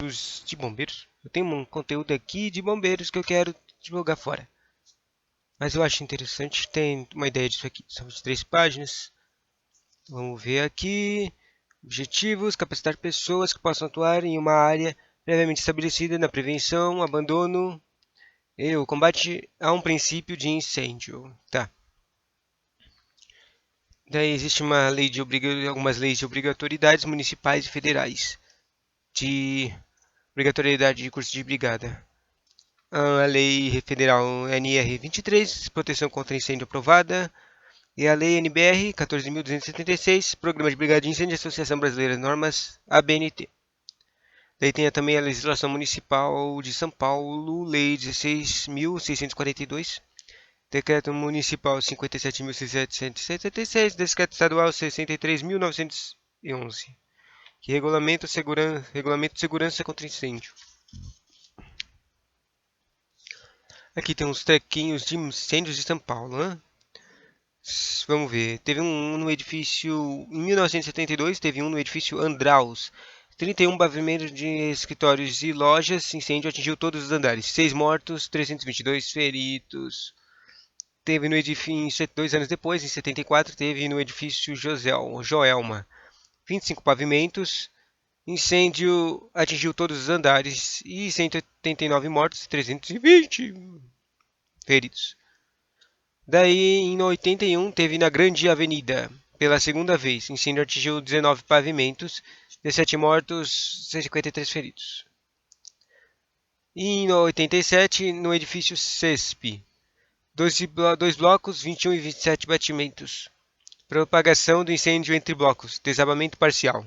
tipos de bombeiros. Eu tenho um conteúdo aqui de bombeiros que eu quero jogar fora. Mas eu acho interessante, tem uma ideia disso aqui. São 23 páginas. Vamos ver aqui. Objetivos: capacitar pessoas que possam atuar em uma área previamente estabelecida na prevenção, abandono e o combate a um princípio de incêndio. Tá. Daí existe uma lei de algumas leis de obrigatoriedades municipais e federais. De obrigatoriedade de curso de brigada. A Lei Federal NR 23, Proteção contra Incêndio aprovada. E a Lei NBR 14.276, Programa de Brigada de Incêndio, Associação Brasileira de Normas, ABNT. Daí tem também a Legislação Municipal de São Paulo, Lei 16.642, Decreto Municipal 57.776, Decreto Estadual 63.911, que regulamenta regulamento de segurança contra incêndio. Aqui tem uns trequinhos de incêndios de São Paulo, né? Vamos ver. Teve um no edifício. Em 1972, teve um no edifício Andraus. 31 pavimentos de escritórios e lojas. Incêndio atingiu todos os andares. 6 mortos, 322 feridos. Teve no edifício. 2 anos depois, em 74, teve no edifício Joelma. 25 pavimentos. Incêndio atingiu todos os andares. E 189 mortos e 320 feridos. Daí, em 81, teve na Grande Avenida, pela segunda vez. Incêndio atingiu 19 pavimentos, 17 mortos, 153 feridos. E em 87, no edifício CESP, dois blocos, 21 e 27 batimentos. Propagação do incêndio entre blocos, desabamento parcial.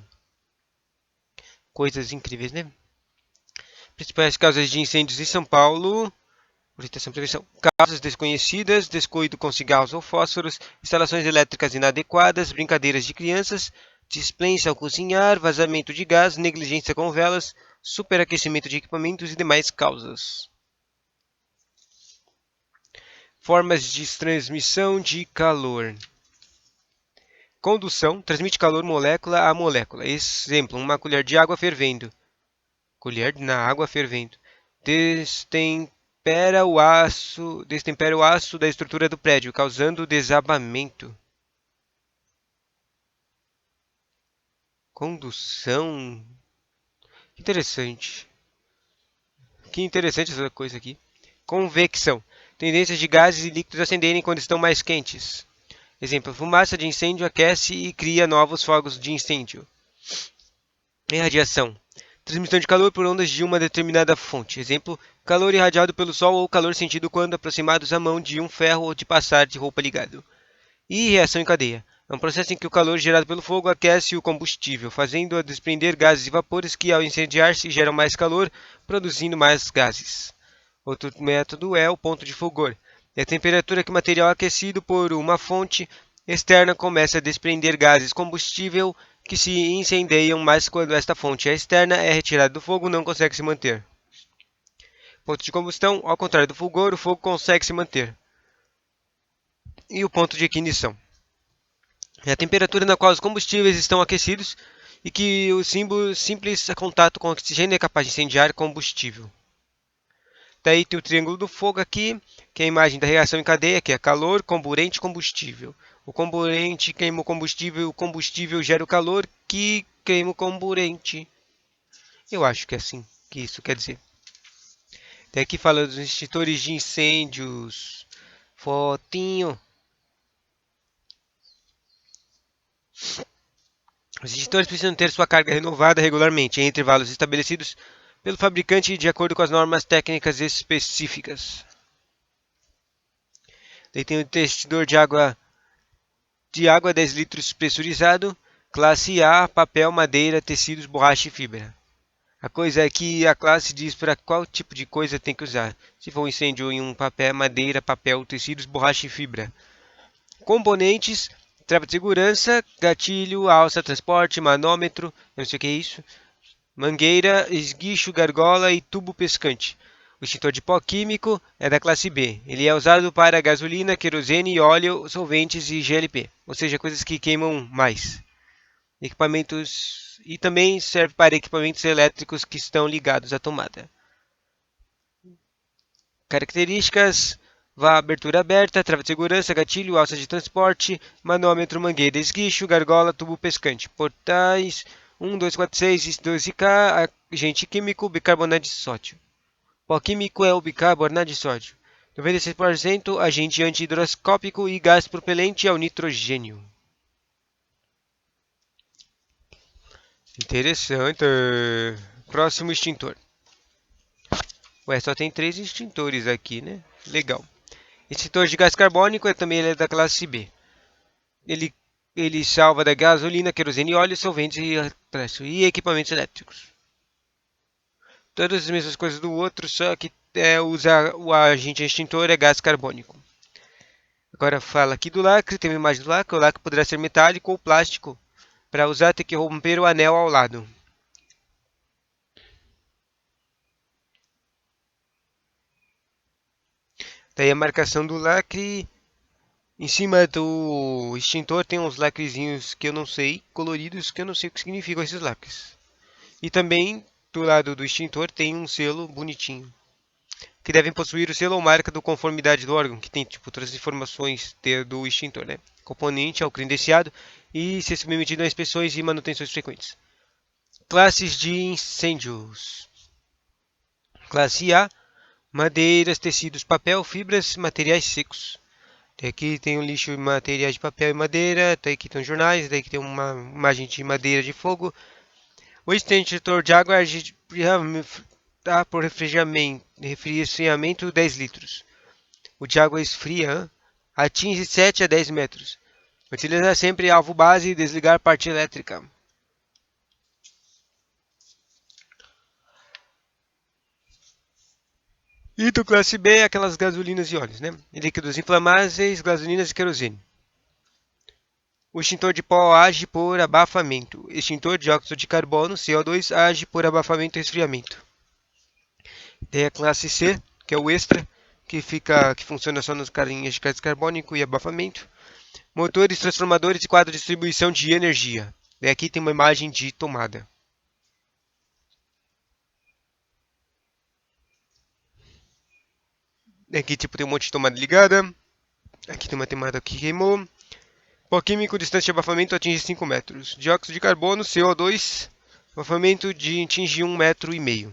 Coisas incríveis, né? Principais causas de incêndios em São Paulo: orientação e prevenção. Causas desconhecidas, descuido com cigarros ou fósforos, instalações elétricas inadequadas, brincadeiras de crianças, displicência ao cozinhar, vazamento de gás, negligência com velas, superaquecimento de equipamentos e demais causas. Formas de transmissão de calor. Condução, transmite calor molécula a molécula. Exemplo, uma colher de água fervendo. Colher na água fervendo. Destempera o aço da estrutura do prédio, causando desabamento. Condução. Interessante. Que interessante essa coisa aqui. Convecção. Tendências de gases e líquidos acenderem quando estão mais quentes. Exemplo, fumaça de incêndio aquece e cria novos fogos de incêndio. Irradiação. Transmissão de calor por ondas de uma determinada fonte. Exemplo, calor irradiado pelo sol ou calor sentido quando aproximados à mão de um ferro ou de passar de roupa ligado. E reação em cadeia. É um processo em que o calor gerado pelo fogo aquece o combustível, fazendo-a desprender gases e vapores que, ao incendiar-se, geram mais calor, produzindo mais gases. Outro método é o ponto de fulgor. É a temperatura que o material aquecido por uma fonte externa começa a desprender gases combustível que se incendeiam, mas quando esta fonte é externa é retirada do fogo, não consegue se manter. Ponto de combustão, ao contrário do fulgor, o fogo consegue se manter. E o ponto de ignição. É a temperatura na qual os combustíveis estão aquecidos e que o simples contato com o oxigênio é capaz de incendiar combustível. Daí tem o triângulo do fogo aqui, que é a imagem da reação em cadeia, que é calor, comburente, combustível. O comburente queima o combustível gera o calor que queima o comburente. Eu acho que é assim que isso quer dizer. Tem aqui fala dos extintores de incêndios. Fotinho. Os extintores precisam ter sua carga renovada regularmente, em intervalos estabelecidos pelo fabricante de acordo com as normas técnicas específicas. Daí tem o extintor de água 10 litros pressurizado, classe A, papel, madeira, tecidos, borracha e fibra. A coisa é que a classe diz para qual tipo de coisa tem que usar. Se for um incêndio em um papel, madeira, papel, tecidos, borracha e fibra. Componentes: trava de segurança, gatilho, alça, transporte, manômetro, eu não sei o que é isso, mangueira, esguicho, gargola e tubo pescante. O extintor de pó químico é da classe B. Ele é usado para gasolina, querosene, óleo, solventes e GLP, ou seja, coisas que queimam mais. equipamentos e também serve para equipamentos elétricos que estão ligados à tomada. Características: abertura aberta, trava de segurança, gatilho, alça de transporte, manômetro, mangueira, esguicho, gargola, tubo pescante, portais 1, 2, 4, 6, 12K, agente químico, bicarbonato de sódio. Pó químico é o bicarbonato de sódio. 96% agente antihidroscópico e gás propelente ao nitrogênio. Interessante. Próximo extintor. Ué, só tem 3 extintores aqui, né? Legal. Extintor de gás carbônico também ele é da classe B. Ele, ele salva da gasolina, querosene, óleo, solventes e equipamentos elétricos. Todas as mesmas coisas do outro, só que usa o agente extintor é gás carbônico. Agora fala aqui do lacre, tem uma imagem do lacre. O lacre poderá ser metálico ou plástico. Para usar, tem que romper o anel ao lado. Daí a marcação do lacre. Em cima do extintor tem uns lacrezinhos que eu não sei, coloridos, que eu não sei o que significam esses lacres. E também do lado do extintor tem um selo bonitinho, que devem possuir o selo ou marca do conformidade do órgão, que tem tipo todas as informações do extintor, né? Componente ao credenciado e ser submetido a inspeções e manutenções frequentes. Classes de incêndios. Classe A: madeiras, tecidos, papel, fibras, materiais secos. Aqui tem um lixo de materiais de papel e madeira, daí aqui tem os jornais, daí aqui tem uma imagem de madeira de fogo. O extintor de água tá por refriamento 10 litros. O de água esfria atinge 7 a 10 metros. Utilizar sempre alvo base e desligar parte elétrica. E do classe B, aquelas gasolinas e óleos, né? Líquidos inflamáveis, gasolinas e querosene. O extintor de pó age por abafamento. Extintor de óxido de carbono, CO2, age por abafamento e resfriamento. Tem a classe C, que é o extra, que funciona só nas carinhas de gás carbônico e abafamento. Motores, transformadores e quadro de distribuição de energia. E aqui tem uma imagem de tomada. Aqui tipo tem um monte de tomada ligada. Aqui tem uma tomada que queimou. Pó químico, distância de abafamento atinge 5 metros. Dióxido de carbono, CO2, abafamento atinge 1,5 m.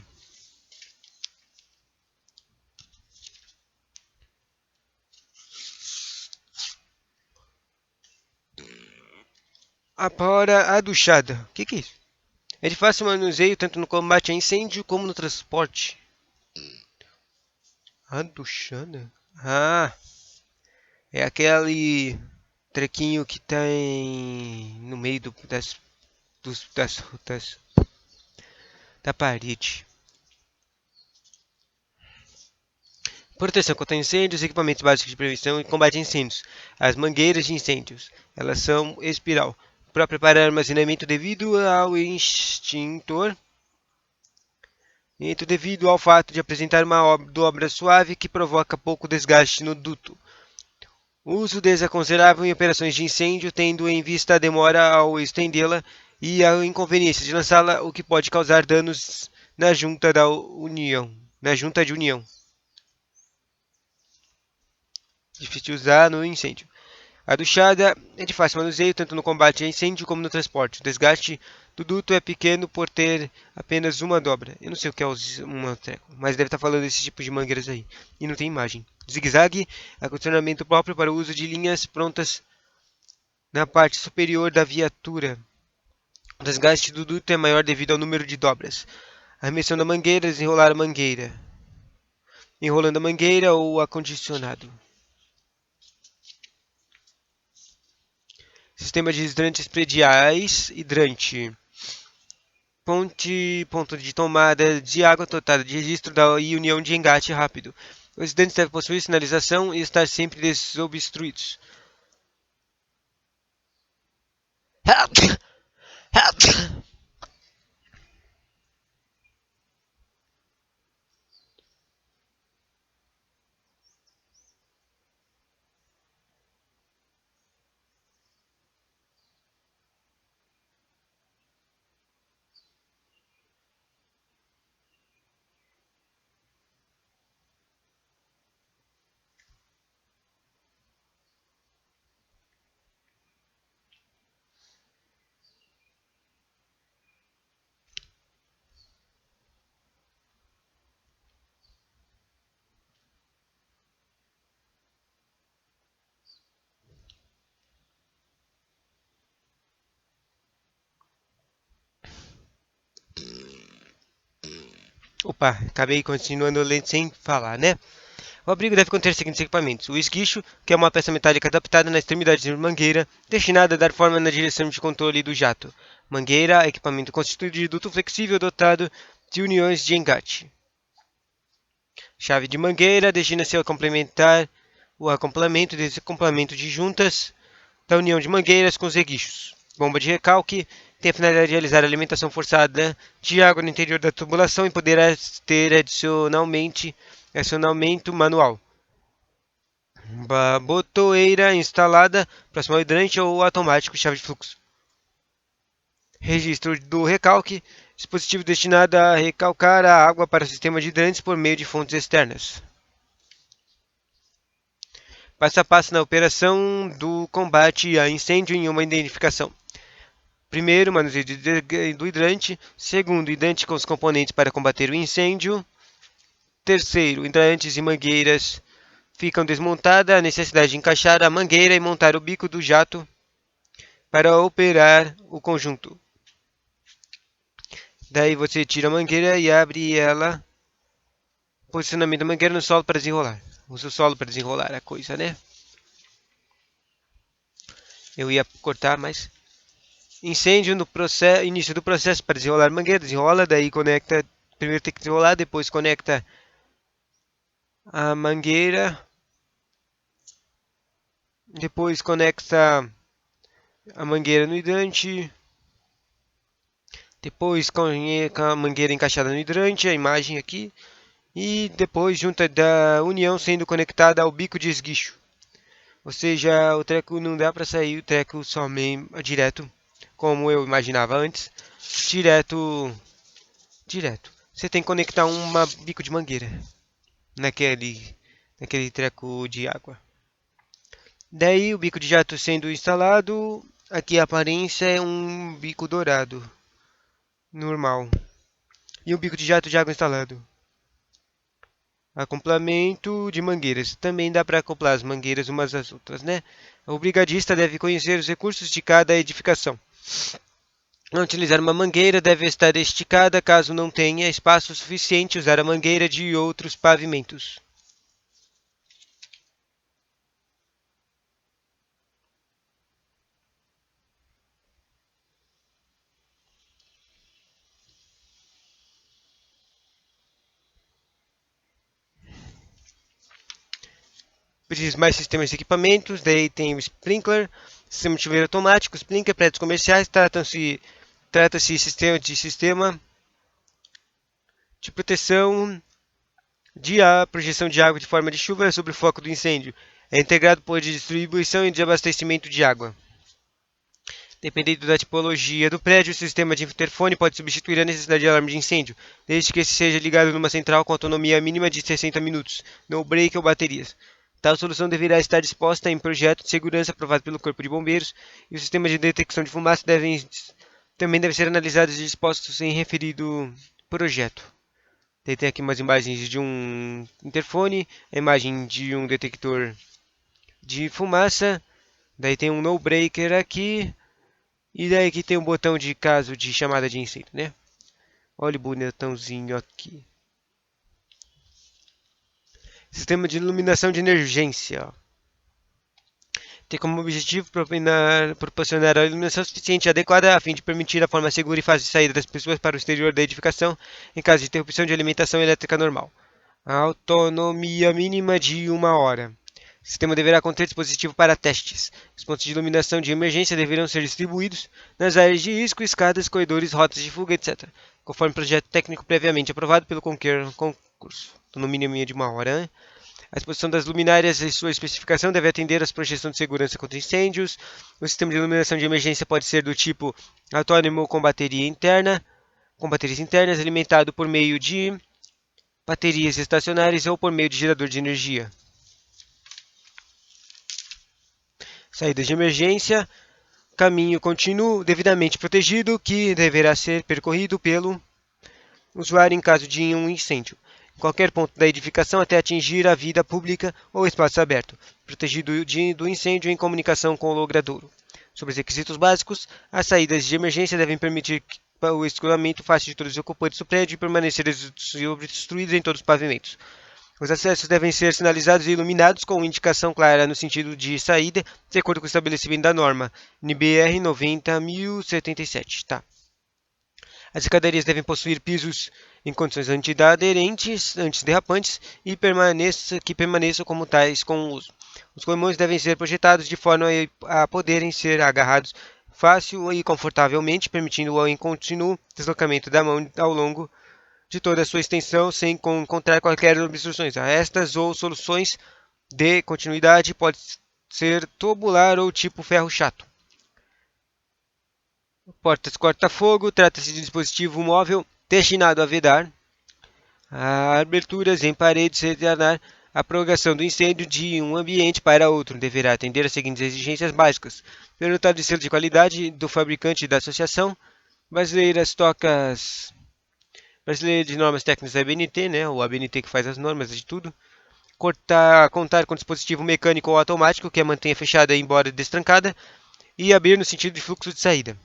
Agora a duchada. O que é isso? É de fácil manuseio tanto no combate a incêndio como no transporte. A duchada? Ah, é aquele trequinho que tem no meio da parede. Proteção contra incêndios, equipamentos básicos de prevenção e combate a incêndios. As mangueiras de incêndios, elas são espiral, própria para armazenamento devido ao extintor, devido ao fato de apresentar uma dobra suave que provoca pouco desgaste no duto. Uso desaconselhável em operações de incêndio, tendo em vista a demora ao estendê-la e a inconveniência de lançá-la, o que pode causar danos na junta de união. Difícil de usar no incêndio. A duchada é de fácil manuseio, tanto no combate a incêndio como no transporte. O desgaste do duto é pequeno por ter apenas uma dobra. Eu não sei o que é uma treco, mas deve estar falando desse tipo de mangueiras aí. E não tem imagem. Zigue-zague, acondicionamento próprio para o uso de linhas prontas na parte superior da viatura. O desgaste do duto é maior devido ao número de dobras. Arremessando a mangueira, desenrolar a mangueira. Enrolando a mangueira ou acondicionado. Sistema de hidrantes prediais, hidrante. Ponto de tomada de água dotada de registro e união de engate rápido. Os hidrantes devem possuir sinalização e estar sempre desobstruídos. Opa, acabei continuando lendo sem falar, né? O abrigo deve conter os seguintes equipamentos: o esguicho, que é uma peça metálica adaptada na extremidade de mangueira, destinada a dar forma na direção de controle do jato. Mangueira, equipamento constituído de duto flexível dotado de uniões de engate. Chave de mangueira, destina-se a complementar o acoplamento desse complemento de juntas da união de mangueiras com os esguichos. Bomba de recalque, tem a finalidade de realizar a alimentação forçada de água no interior da tubulação e poderá ter acionamento manual. Uma botoeira instalada próximo ao hidrante ou automático chave de fluxo. Registro do recalque, dispositivo destinado a recalcar a água para o sistema de hidrantes por meio de fontes externas. Passo a passo na operação do combate a incêndio em uma identificação. Primeiro, manuseio do hidrante. Segundo, hidrante com os componentes para combater o incêndio. Terceiro, hidrantes e mangueiras ficam desmontada a necessidade de encaixar a mangueira e montar o bico do jato para operar o conjunto. Daí você tira a mangueira e abre ela. Posicionamento da mangueira no solo para desenrolar. Usa o solo para desenrolar a coisa, né? Eu ia cortar, mas... Incêndio no início do processo para desenrolar a mangueira. Desenrola, daí conecta... Primeiro tem que desenrolar, depois conecta a mangueira. Depois conecta a mangueira no hidrante. Depois com a mangueira encaixada no hidrante, a imagem aqui. E depois junta da união sendo conectada ao bico de esguicho. Ou seja, o treco não dá para sair o treco somente direto, como eu imaginava antes. Direto. Você tem que conectar um bico de mangueira naquele treco de água. Daí o bico de jato sendo instalado, aqui a aparência é um bico dourado, normal. E um bico de jato de água instalado. Acoplamento de mangueiras. Também dá para acoplar as mangueiras umas às outras, né? O brigadista deve conhecer os recursos de cada edificação. Ao utilizar uma mangueira, deve estar esticada caso não tenha espaço suficiente usar a mangueira de outros pavimentos. Precisa de mais sistemas de equipamentos, daí tem o sprinkler, sistema de chuveiro automático, sprinkler, prédios comerciais, trata-se de sistema de proteção de projeção de água de forma de chuva sobre o foco do incêndio. É integrado por distribuição e de abastecimento de água. Dependendo da tipologia do prédio, o sistema de interfone pode substituir a necessidade de alarme de incêndio, desde que esse seja ligado numa central com autonomia mínima de 60 minutos, no break ou baterias. Tal solução deverá estar disposta em projeto de segurança aprovado pelo Corpo de Bombeiros, e o sistema de detecção de fumaça também deve ser analisado e dispostos em referido projeto. Tem aqui umas imagens de um interfone, a imagem de um detector de fumaça, daí tem um no breaker aqui, e daí aqui tem um botão de caso de chamada de incêndio, né? Olha o botãozinho aqui. Sistema de iluminação de emergência. Tem como objetivo proporcionar a iluminação suficiente e adequada a fim de permitir a forma segura e fácil de saída das pessoas para o exterior da edificação em caso de interrupção de alimentação elétrica normal. A autonomia mínima de 1 hora. O sistema deverá conter dispositivo para testes. Os pontos de iluminação de emergência deverão ser distribuídos nas áreas de risco, escadas, corredores, rotas de fuga, etc., conforme projeto técnico previamente aprovado pelo concurso. Autonomia mínima de 1 hora. Né? A disposição das luminárias e sua especificação deve atender às projeções de segurança contra incêndios. O sistema de iluminação de emergência pode ser do tipo autônomo com baterias internas, alimentado por meio de baterias estacionárias ou por meio de gerador de energia. Saídas de emergência, caminho contínuo devidamente protegido que deverá ser percorrido pelo usuário em caso de um incêndio. Em qualquer ponto da edificação até atingir a vida pública ou espaço aberto, protegido do incêndio em comunicação com o logradouro. Sobre os requisitos básicos, as saídas de emergência devem permitir o escoamento fácil de todos os ocupantes do prédio e permanecer obstruídos em todos os pavimentos. Os acessos devem ser sinalizados e iluminados com indicação clara no sentido de saída, de acordo com o estabelecimento da norma NBR 90.077. Tá. As escadarias devem possuir pisos em condições antiderrapentes, antiderrapantes e que permaneçam como tais com o uso. Os corrimões devem ser projetados de forma a poderem ser agarrados fácil e confortavelmente, permitindo o contínuo deslocamento da mão ao longo de toda a sua extensão sem encontrar qualquer obstruções. Estas ou soluções de continuidade pode ser tubular ou tipo ferro chato. Portas corta-fogo, trata-se de dispositivo móvel destinado a vedar aberturas em paredes e retornar a propagação do incêndio de um ambiente para outro. Deverá atender às seguintes exigências básicas: pernotar de selo de qualidade do fabricante e da associação, brasileira de normas técnicas da ABNT, né? O ABNT que faz as normas de tudo. Contar com dispositivo mecânico ou automático que a mantenha fechada embora destrancada e abrir no sentido de fluxo de saída.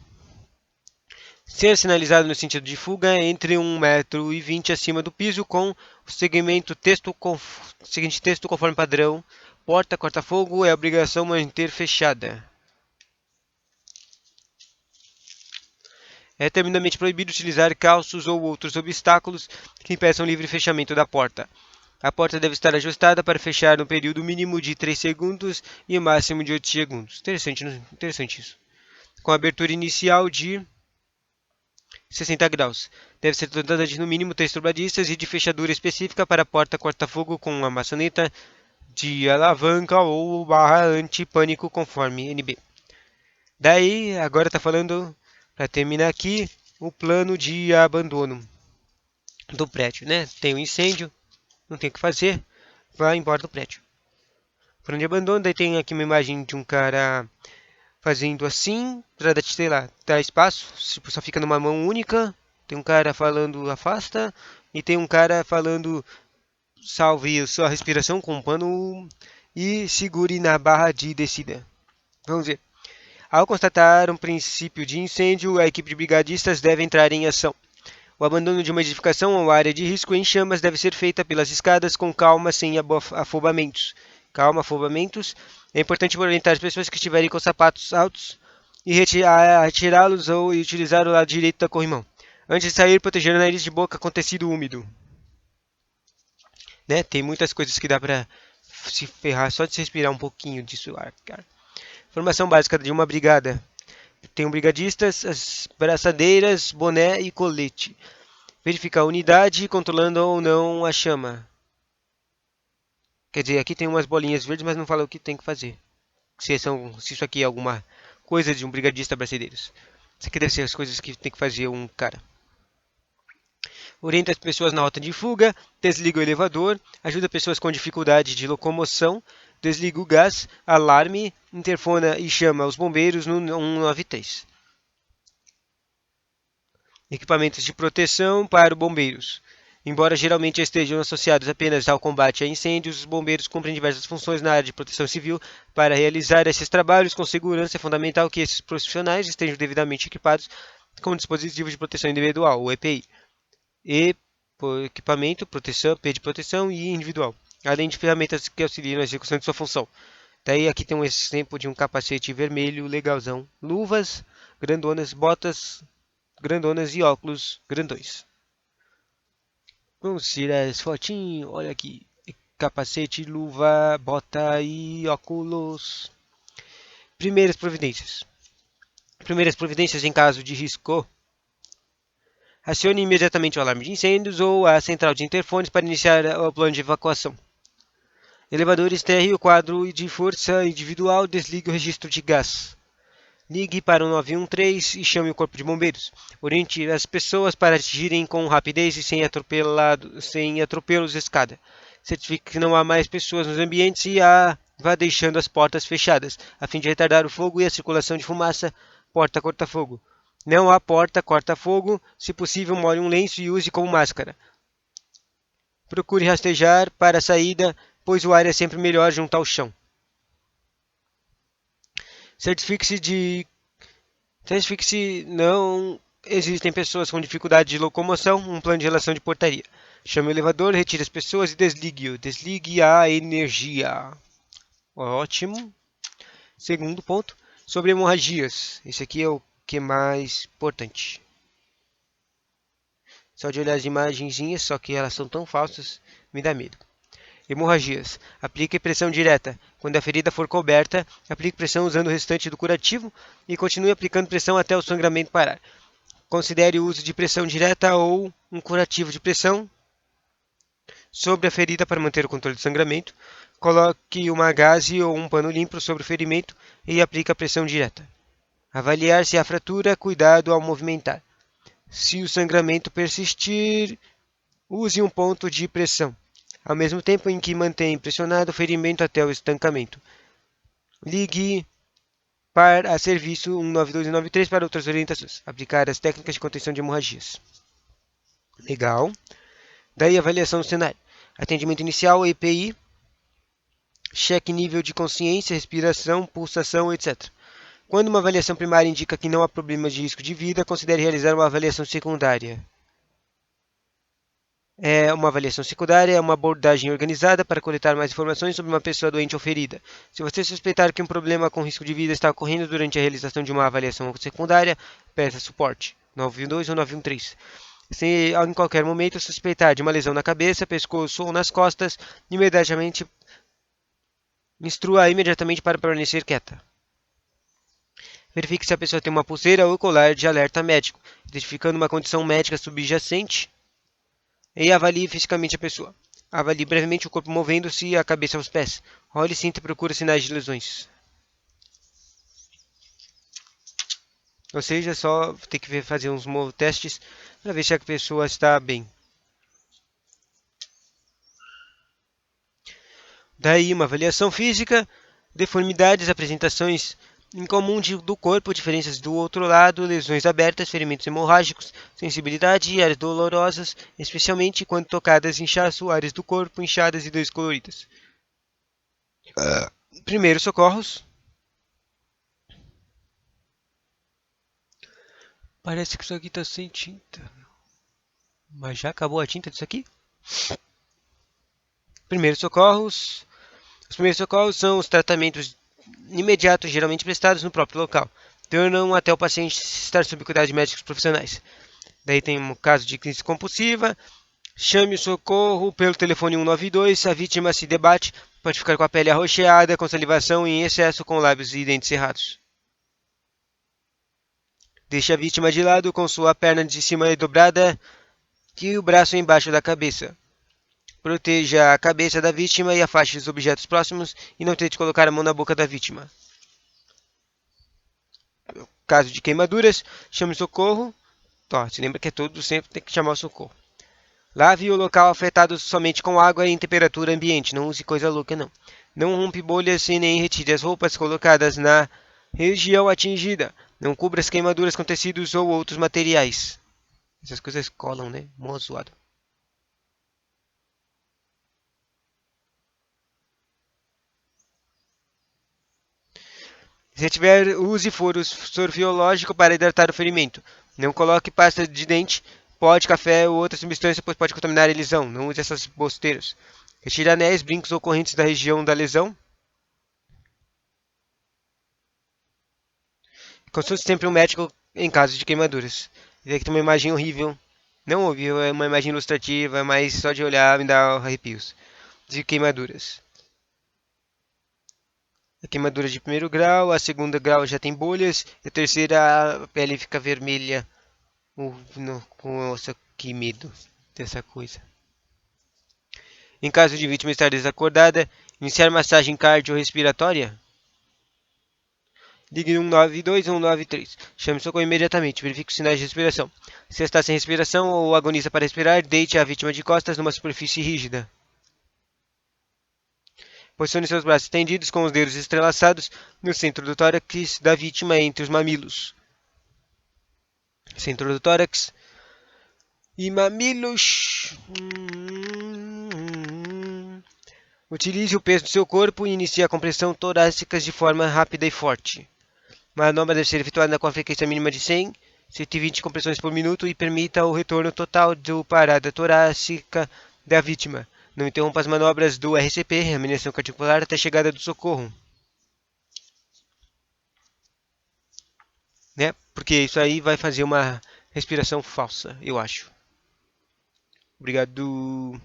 Ser sinalizado no sentido de fuga entre 1,20 m acima do piso com o seguinte texto conforme padrão: porta corta-fogo é obrigação manter fechada. É terminantemente proibido utilizar calços ou outros obstáculos que impeçam o livre fechamento da porta. A porta deve estar ajustada para fechar no período mínimo de 3 segundos e máximo de 8 segundos. Interessante isso. Com abertura inicial de 60 graus. Deve ser dotada de no mínimo 3 dobradistas e de fechadura específica para a porta corta-fogo com uma maçaneta de alavanca ou barra anti-pânico conforme NB. Daí, agora está falando, para terminar aqui, o plano de abandono do prédio, né? Tem um incêndio, não tem o que fazer, vai embora do prédio. Plano de abandono, daí tem aqui uma imagem de um cara fazendo assim, para, sei lá, dar espaço, só fica numa mão única. Tem um cara falando afasta e tem um cara falando salve sua respiração com um pano e segure na barra de descida. Vamos ver. Ao constatar um princípio de incêndio, a equipe de brigadistas deve entrar em ação. O abandono de uma edificação ou área de risco em chamas deve ser feita pelas escadas com calma, sem afobamentos. Afobamentos. É importante orientar as pessoas que estiverem com sapatos altos e retirá-los ou utilizar o lado direito da corrimão. Antes de sair, proteger o nariz de boca com tecido úmido. Né? Tem muitas coisas que dá pra se ferrar só de se respirar um pouquinho disso, cara. Formação básica de uma brigada. Tem brigadistas, as braçadeiras, boné e colete. Verificar a unidade, controlando ou não a chama. Quer dizer, aqui tem umas bolinhas verdes, mas não fala o que tem que fazer. Se isso aqui é alguma coisa de um brigadista bracedeiros. Isso aqui deve ser as coisas que tem que fazer um cara. Orienta as pessoas na rota de fuga, desliga o elevador, ajuda pessoas com dificuldade de locomoção, desliga o gás, alarme, interfona e chama os bombeiros no 193. Equipamentos de proteção para bombeiros. Embora geralmente estejam associados apenas ao combate a incêndios, os bombeiros cumprem diversas funções na área de proteção civil. Para realizar esses trabalhos com segurança, é fundamental que esses profissionais estejam devidamente equipados com dispositivos de proteção individual, o EPI, e equipamento, proteção, P de proteção e individual, além de ferramentas que auxiliam na execução de sua função. Daí aqui tem um exemplo de um capacete vermelho legalzão, luvas grandonas, botas grandonas e óculos grandões. Vamos tirar esse fotinho, olha aqui, capacete, luva, bota e óculos. Primeiras providências. Primeiras providências em caso de risco. Acione imediatamente o alarme de incêndios ou a central de interfones para iniciar o plano de evacuação. Elevadores, terre o quadro de força individual, desligue o registro de gás. Ligue para o 913 e chame o corpo de bombeiros. Oriente as pessoas para agirem com rapidez e sem atropelos de escada. Certifique que não há mais pessoas nos ambientes e vá deixando as portas fechadas, a fim de retardar o fogo e a circulação de fumaça. Porta corta-fogo. Não há porta corta-fogo. Se possível, molhe um lenço e use como máscara. Procure rastejar para a saída, pois o ar é sempre melhor junto ao chão. Certifique-se não existem pessoas com dificuldade de locomoção, um plano de relação de portaria. Chame o elevador, retire as pessoas e desligue-o. Desligue a energia. Ótimo. Segundo ponto, sobre hemorragias. Esse aqui é o que é mais importante. Só de olhar as imagenzinhas, só que elas são tão falsas, me dá medo. Hemorragias. Aplique pressão direta. Quando a ferida for coberta, aplique pressão usando o restante do curativo e continue aplicando pressão até o sangramento parar. Considere o uso de pressão direta ou um curativo de pressão sobre a ferida para manter o controle do sangramento. Coloque uma gaze ou um pano limpo sobre o ferimento e aplique a pressão direta. Avaliar se há fratura, cuidado ao movimentar. Se o sangramento persistir, use um ponto de pressão, ao mesmo tempo em que mantém pressionado o ferimento até o estancamento. Ligue para a serviço 192 e 193 para outras orientações. Aplicar as técnicas de contenção de hemorragias. Legal. Daí, avaliação do cenário. Atendimento inicial, EPI. Cheque nível de consciência, respiração, pulsação, etc. Quando uma avaliação primária indica que não há problemas de risco de vida, considere realizar uma avaliação secundária. Uma avaliação secundária é uma abordagem organizada para coletar mais informações sobre uma pessoa doente ou ferida. Se você suspeitar que um problema com risco de vida está ocorrendo durante a realização de uma avaliação secundária, peça suporte 912 ou 913. Se em qualquer momento suspeitar de uma lesão na cabeça, pescoço ou nas costas, instrua imediatamente para permanecer quieta. Verifique se a pessoa tem uma pulseira ou colar de alerta médico, identificando uma condição médica subjacente, e avalie fisicamente a pessoa. Avalie brevemente o corpo movendo-se e a cabeça aos pés. Olhe, sinta e procure sinais de lesões. Ou seja, só tem que fazer uns testes para ver se a pessoa está bem. Daí, uma avaliação física, deformidades, apresentações incomum do corpo, diferenças do outro lado, lesões abertas, ferimentos hemorrágicos, sensibilidade e áreas dolorosas, especialmente quando tocadas, inchaço, áreas do corpo, inchadas e descoloridas. Primeiros socorros. Parece que isso aqui está sem tinta. Mas já acabou a tinta disso aqui? Primeiros socorros. Os primeiros socorros são os tratamentos imediatos, geralmente prestados no próprio local. Tornam até o paciente estar sob cuidado de médicos profissionais. Daí tem um caso de crise compulsiva. Chame o socorro pelo telefone 192. A vítima se debate, pode ficar com a pele arroxeada, com salivação em excesso, com lábios e dentes cerrados. Deixe a vítima de lado com sua perna de cima dobrada e o braço embaixo da cabeça. Proteja a cabeça da vítima e afaste os objetos próximos e não tente colocar a mão na boca da vítima. No caso de queimaduras, chame o socorro. Se lembra que é todo sempre tem que chamar o socorro. Lave o local afetado somente com água e em temperatura ambiente. Não use coisa louca, não. Não rompe bolhas e nem retire as roupas colocadas na região atingida. Não cubra as queimaduras com tecidos ou outros materiais. Essas coisas colam, né? Mó zoado. Se tiver, use soro fisiológico para hidratar o ferimento. Não coloque pasta de dente, pó de café ou outra substância, pois pode contaminar a lesão. Não use essas bosteiras. Retire anéis, brincos ou correntes da região da lesão. Consulte sempre um médico em caso de queimaduras. Esse aqui tem uma imagem horrível. Não horrível, é uma imagem ilustrativa, mas só de olhar me dá arrepios. De queimaduras. A queimadura de primeiro grau, a segunda grau já tem bolhas, e a terceira a pele fica vermelha. Nossa, que medo dessa coisa. Em caso de vítima estar desacordada, iniciar massagem cardiorrespiratória. Ligue 192 ou 193. Chame socorro imediatamente. Verifique os sinais de respiração. Se está sem respiração ou agoniza para respirar, deite a vítima de costas numa superfície rígida. Posicione seus braços estendidos com os dedos entrelaçados no centro do tórax da vítima entre os mamilos. Centro do tórax e mamilos. Utilize o peso do seu corpo e inicie a compressão torácica de forma rápida e forte. A manobra deve ser efetuada com a frequência mínima de 100 120 compressões por minuto e permita o retorno total do parada torácica da vítima. Não interrompa as manobras do RCP, reanimação cardiovascular, até a chegada do socorro. Né? Porque isso aí vai fazer uma respiração falsa, eu acho. Obrigado.